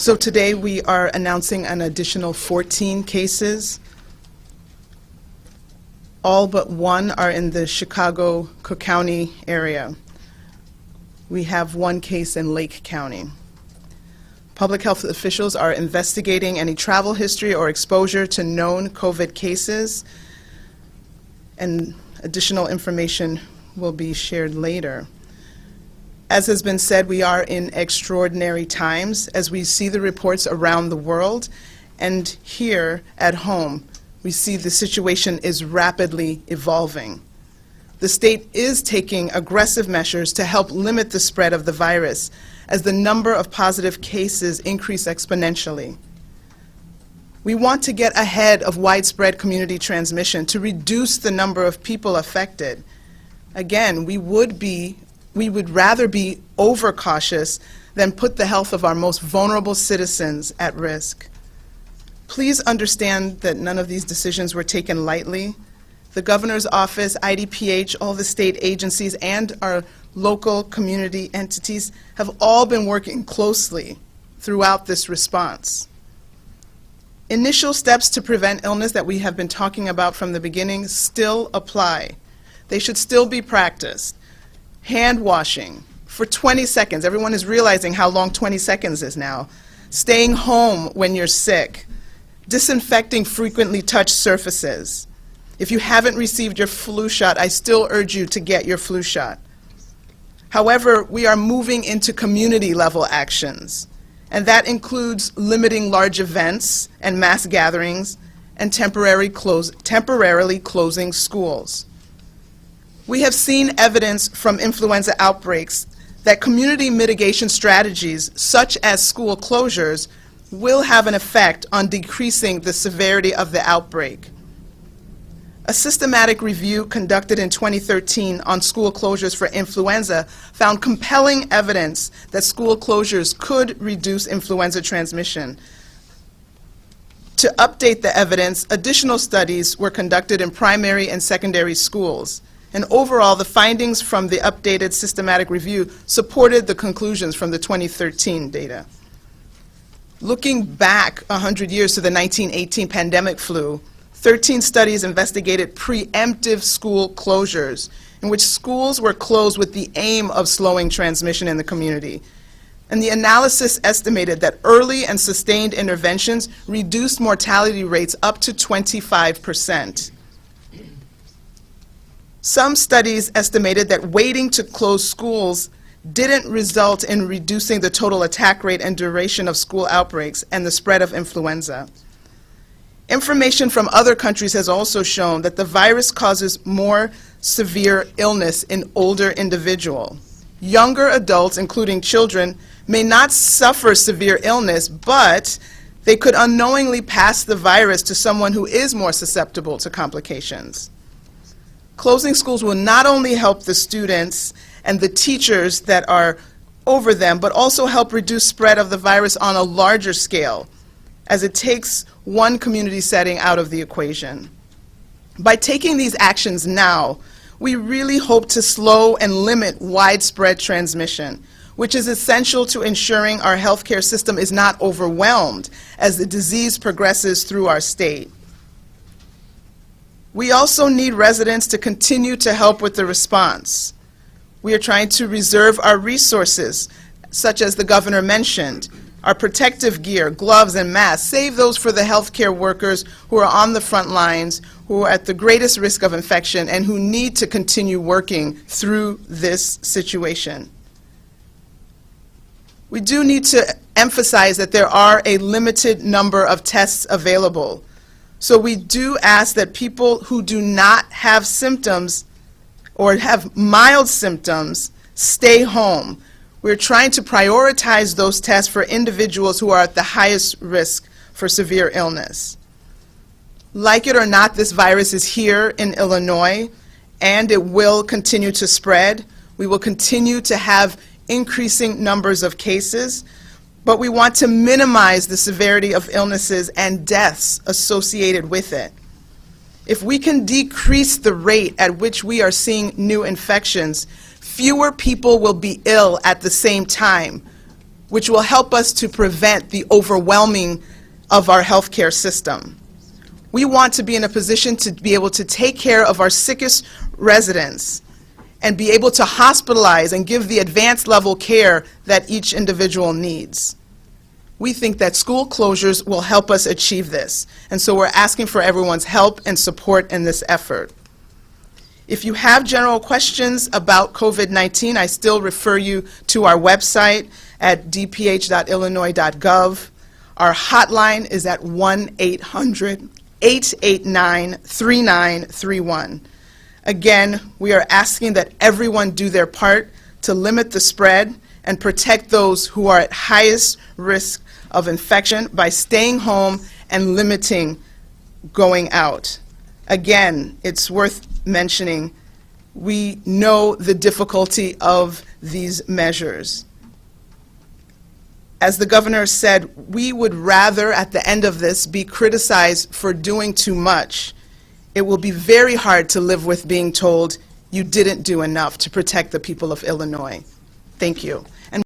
So today we are announcing an additional 14 cases. All but one are in the Chicago, Cook County area. We have one case in Lake County. Public health officials are investigating any travel history or exposure to known COVID cases, and additional information will be shared later. As has been said, we are in extraordinary times as we see the reports around the world, and here at home, we see the situation is rapidly evolving. The state is taking aggressive measures to help limit the spread of the virus as the number of positive cases increase exponentially. We want to get ahead of widespread community transmission to reduce the number of people affected. Again, we would rather be overcautious than put the health of our most vulnerable citizens at risk. Please understand that none of these decisions were taken lightly. The governor's office, IDPH, all the state agencies, and our local community entities have all been working closely throughout this response. Initial steps to prevent illness that we have been talking about from the beginning still apply. They should still be practiced. Hand washing for 20 seconds. Everyone is realizing how long 20 seconds is now. Staying home when you're sick. Disinfecting frequently touched surfaces. If you haven't received your flu shot, I still urge you to get your flu shot. However, we are moving into community-level actions, and that includes limiting large events and mass gatherings and temporarily closing schools. We have seen evidence from influenza outbreaks that community mitigation strategies, such as school closures, will have an effect on decreasing the severity of the outbreak. A systematic review conducted in 2013 on school closures for influenza found compelling evidence that school closures could reduce influenza transmission. To update the evidence, additional studies were conducted in primary and secondary schools. And overall, the findings from the updated systematic review supported the conclusions from the 2013 data. Looking back 100 years to the 1918 pandemic flu, 13 studies investigated preemptive school closures, in which schools were closed with the aim of slowing transmission in the community. And the analysis estimated that early and sustained interventions reduced mortality rates up to 25%. Some studies estimated that waiting to close schools didn't result in reducing the total attack rate and duration of school outbreaks and the spread of influenza. Information from other countries has also shown that the virus causes more severe illness in older individuals. Younger adults, including children, may not suffer severe illness, but they could unknowingly pass the virus to someone who is more susceptible to complications. Closing schools will not only help the students and the teachers that are over them, but also help reduce spread of the virus on a larger scale, as it takes one community setting out of the equation. By taking these actions now, we really hope to slow and limit widespread transmission, which is essential to ensuring our healthcare system is not overwhelmed as the disease progresses through our state. We also need residents to continue to help with the response. We are trying to reserve our resources, such as the governor mentioned, our protective gear, gloves, and masks. Save those for the healthcare workers who are on the front lines, who are at the greatest risk of infection, and who need to continue working through this situation. We do need to emphasize that there are a limited number of tests available. So we do ask that people who do not have symptoms or have mild symptoms stay home. We're trying to prioritize those tests for individuals who are at the highest risk for severe illness. Like it or not, this virus is here in Illinois, and it will continue to spread. We will continue to have increasing numbers of cases, but we want to minimize the severity of illnesses and deaths associated with it. If we can decrease the rate at which we are seeing new infections, fewer people will be ill at the same time, which will help us to prevent the overwhelming of our healthcare system. We want to be in a position to be able to take care of our sickest residents and be able to hospitalize and give the advanced level care that each individual needs. We think that school closures will help us achieve this, and so we're asking for everyone's help and support in this effort. If you have general questions about COVID-19, I still refer you to our website at dph.illinois.gov. Our hotline is at 1-800-889-3931. Again, we are asking that everyone do their part to limit the spread and protect those who are at highest risk of infection by staying home and limiting going out. Again, it's worth mentioning, we know the difficulty of these measures. As the governor said, we would rather at the end of this be criticized for doing too much. It will be very hard to live with being told you didn't do enough to protect the people of Illinois. Thank you.